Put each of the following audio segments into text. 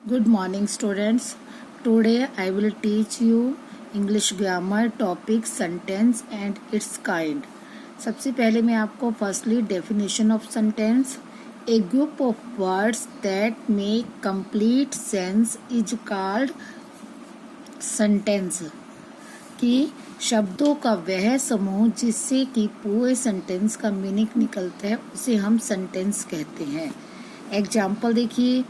Good morning, students. Today I will teach you English grammar topic sentence and its kind. सबसे पहले मैं आपको firstly definition of sentence. A group of words that make complete sense is called sentence. कि शब्दों का वह समूह जिससे कि पूरे सेंटेंस का मीनिंग निकलता है उसे हम सेंटेंस कहते हैं. एग्जाम्पल देखिए,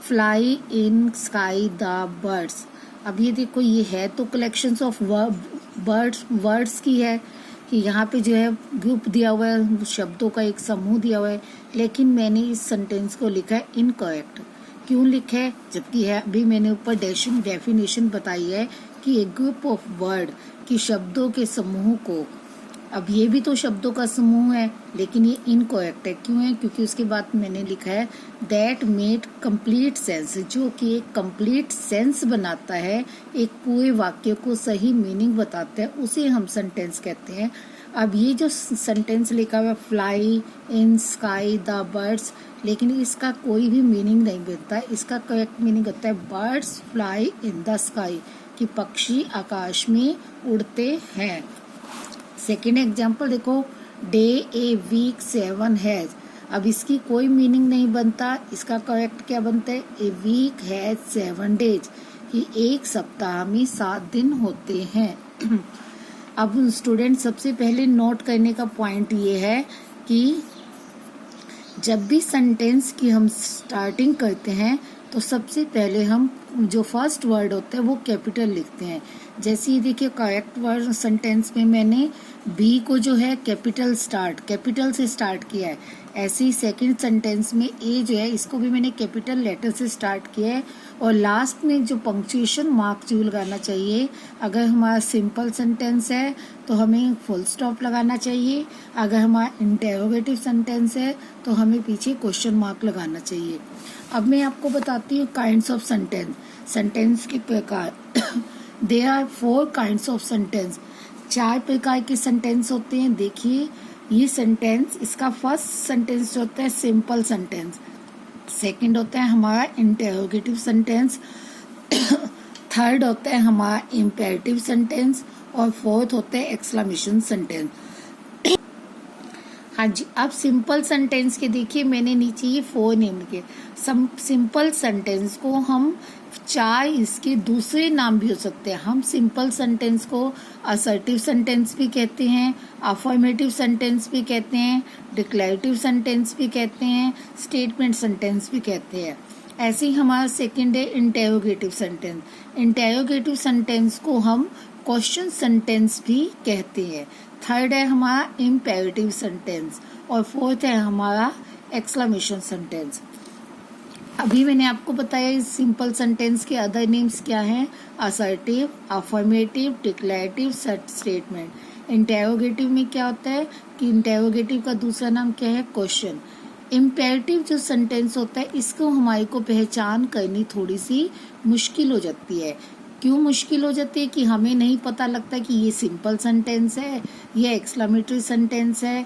fly in sky the birds. अब ये देखो, ये है तो कलेक्शंस ऑफ वर्ड्स की है कि यहाँ पे जो है ग्रुप दिया हुआ है, शब्दों का एक समूह दिया हुआ है, लेकिन मैंने इस सेंटेंस को लिखा है इनकरेक्ट. क्यों लिखा है? जबकि है अभी मैंने ऊपर डेफिनेशन बताई है कि एक ग्रुप ऑफ वर्ड की शब्दों के समूह को, अब ये भी तो शब्दों का समूह है लेकिन ये इनकरेक्ट है. क्यों है? क्योंकि उसके बाद मैंने लिखा है दैट मेड कंप्लीट सेंस, जो कि एक कंप्लीट सेंस बनाता है, एक पूरे वाक्य को सही मीनिंग बताता है, उसे हम सेंटेंस कहते हैं. अब ये जो सेंटेंस लिखा हुआ है fly in sky the birds, लेकिन इसका कोई भी मीनिंग नहीं बनता. इसका करेक्ट मीनिंग होता है birds fly in the sky, कि पक्षी आकाश में उड़ते हैं. सेकेंड एग्जाम्पल देखो, डे ए वीक 7 हैज. अब इसकी कोई मीनिंग नहीं बनता. इसका करेक्ट क्या बनता है? ए वीक हैज 7 डेज, कि एक सप्ताह में 7 दिन होते हैं. अब स्टूडेंट सबसे पहले नोट करने का पॉइंट ये है कि जब भी सेंटेंस की हम स्टार्टिंग करते हैं तो सबसे पहले हम जो फर्स्ट वर्ड होता है वो कैपिटल लिखते हैं. जैसे ये देखिए, करेक्ट वर्ड सेंटेंस में मैंने बी को जो है कैपिटल से स्टार्ट किया है. ऐसे ही सेकंड सेंटेंस में ए जो है इसको भी मैंने कैपिटल लेटर से स्टार्ट किया है. और लास्ट में जो पंक्चुएशन मार्क जो लगाना चाहिए, अगर हमारा सिंपल सेंटेंस है तो हमें फुल स्टॉप लगाना चाहिए. अगर हमारा इंटेरोगेटिव सेंटेंस है तो हमें पीछे क्वेश्चन मार्क लगाना चाहिए. अब मैं आपको बताती हूँ काइंड्स ऑफ सेंटेंस के प्रकार. There are 4 kinds of sentence. 4 प्रकार के सेंटेंस होते हैं. देखिए ये सेंटेंस, इसका फर्स्ट सेंटेंस होता है सिंपल सेंटेंस, सेकंड होता है हमारा इंटेरोगेटिव सेंटेंस, थर्ड होता है हमारा इम्पेरेटिव सेंटेंस, और फोर्थ होता है एक्सक्लेमेशन सेंटेंस. हाँ जी, अब सिंपल सेंटेंस के देखिए मैंने नीचे ये 4 नेम लिखे. सिंपल सेंटेंस को हम 4 इसके दूसरे नाम भी हो सकते हैं. हम सिंपल सेंटेंस को असर्टिव सेंटेंस भी कहते हैं, अफर्मेटिव सेंटेंस भी कहते हैं, डिक्लेरेटिव सेंटेंस भी कहते हैं, स्टेटमेंट सेंटेंस भी कहते हैं. ऐसे ही हमारा सेकंड है इंटेरोगेटिव सेंटेंस. इंटेरोगेटिव सेंटेंस को हम क्वेश्चन सेंटेंस भी कहते हैं. थर्ड है हमारा इम्पेरेटिव सेंटेंस, और फोर्थ है हमारा एक्सक्लेमेशन सेंटेंस. अभी मैंने आपको बताया इस सिंपल सेंटेंस के अदर नेम्स क्या हैं: assertive, affirmative, declarative, statement. Interrogative में क्या होता है कि इंटेरोगेटिव का दूसरा नाम क्या है? क्वेश्चन. इम्पेरेटिव जो सेंटेंस होता है इसको हमारे को पहचान करनी थोड़ी सी मुश्किल हो जाती है. क्यों मुश्किल हो जाती है? कि हमें नहीं पता लगता कि ये सिंपल सेंटेंस है, ये एक्सक्लेमेटरी सेंटेंस है.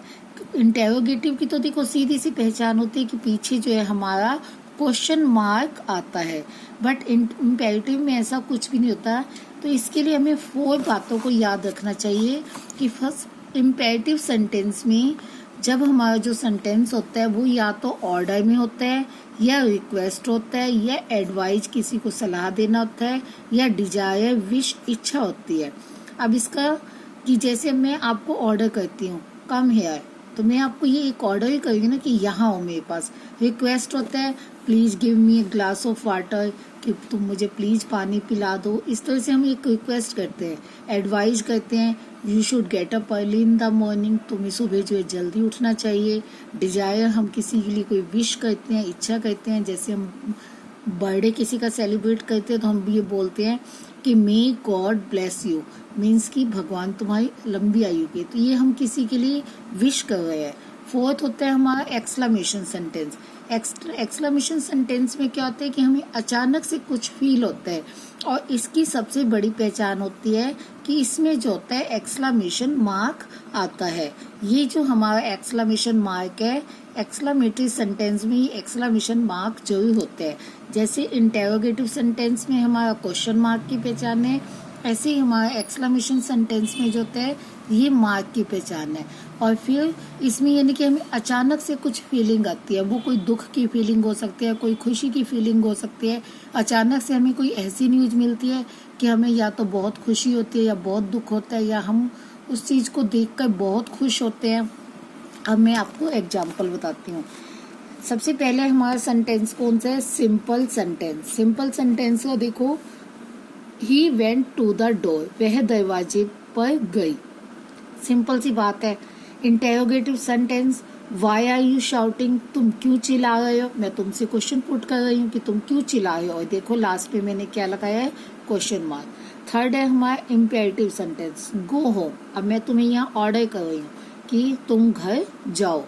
इंटेरोगेटिव की तो देखो सीधी सी पहचान होती है कि पीछे जो है हमारा क्वेश्चन मार्क आता है, बट इम्पेरेटिव में ऐसा कुछ भी नहीं होता. तो इसके लिए हमें 4 बातों को याद रखना चाहिए कि फर्स्ट इम्पेरेटिव सेंटेंस में जब हमारा जो सेंटेंस होता है वो या तो ऑर्डर में होता है, या रिक्वेस्ट होता है, या एडवाइज किसी को सलाह देना होता है, या डिजायर विश इच्छा होती है. अब इसका कि जैसे मैं आपको ऑर्डर करती हूँ कम हेयर, तो मैं आपको ये एक ऑर्डर ही करूँगी ना कि यहाँ हो मेरे पास. रिक्वेस्ट होता है please give me a glass of water, कि तुम मुझे प्लीज़ पानी पिला दो. इस तरह से हम एक रिक्वेस्ट करते हैं. एडवाइज करते हैं you should get up early in the morning, तुम्हें सुबह जो है जल्दी उठना चाहिए. डिजायर हम किसी के लिए कोई विश करते हैं, इच्छा करते हैं. जैसे हम बर्थडे किसी का सेलिब्रेट करते हैं तो हम ये बोलते हैं कि may God bless you, means कि भगवान तुम्हारी लंबी आयु के. तो ये हम किसी के लिए विश कर रहे हैं. फोर्थ होता है हमारा एक्सक्लेमेशन सेंटेंस। एक्सक्लेमेशन सेंटेंस में क्या होता है कि हमें अचानक से कुछ फील होता है, और इसकी सबसे बड़ी पहचान होती है कि इसमें जो होता है एक्सक्लेमेशन मार्क आता है। ये जो हमारा एक्सक्लेमेशन मार्क है, एक्सक्लेमेटरी सेंटेंस में ये एक्सक्लेमेशन मार्क जरूर होते हैं। जैसे इंटेरोगेटिव सेंटेंस में हमारा क्वेश्चन मार्क की पहचान है, ऐसे ही हमारा एक्सक्लेमेशन सेंटेंस में जो होता है ये मार्क की पहचान है। और फिर इसमें यानी कि हमें अचानक से कुछ फीलिंग आती है, वो कोई दुख की फीलिंग हो सकती है, कोई खुशी की फीलिंग हो सकती है। अचानक से हमें कोई ऐसी न्यूज़ मिलती है कि हमें या तो बहुत खुशी होती है या बहुत दुख होता है, या हम उस चीज़ को देखकर बहुत खुश होते हैं। अब मैं आपको एग्जाम्पल बताती हूँ। सबसे पहले हमारा सेंटेंस कौन सा है? Simple sentence. सिंपल सेंटेंस को देखो, he went to the door, वह दरवाजे पर गई। सिंपल सी बात है। Interrogative sentence, why are you shouting, तुम क्यों चिल्ला रहे हो? मैं तुमसे क्वेश्चन पुट कर रही हूँ कि तुम क्यों चिल्ला रहे हो, और देखो लास्ट पे मैंने क्या लगाया है? Question mark. थर्ड है हमारा इम्पेरेटिव सेंटेंस, गो होम। अब मैं तुम्हें यहाँ ऑर्डर कर रही हूँ कि तुम घर जाओ।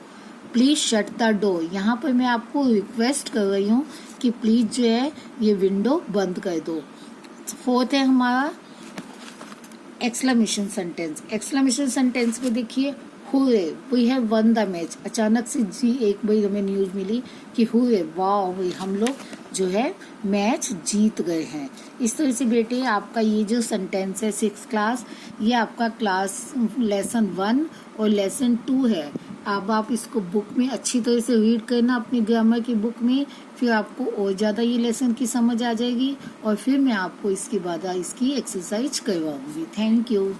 प्लीज शट द डोर, यहाँ पर मैं आपको रिक्वेस्ट कर रही हूँ कि प्लीज जो है ये विंडो बंद कर दो। फोर्थ है हमारा एक्सक्लेमेशन सेंटेंस। एक्सक्लेमेशन सेंटेंस में देखिए, hurray we have won the match. अचानक से जी एक बार हमें न्यूज मिली कि हुए, वाह हम लोग जो है मैच जीत गए हैं। इस तरह से बेटे आपका ये जो सेंटेंस है 6th क्लास, ये आपका क्लास लेसन 1 और लेसन 2 है। अब आप इसको बुक में अच्छी तरह से रीड करना, अपनी ग्रामर की बुक में, फिर आपको और ज़्यादा ये लेसन की समझ आ जाएगी, और फिर मैं आपको इसके बाद इसकी एक्सरसाइज करवाऊंगी। Thank you.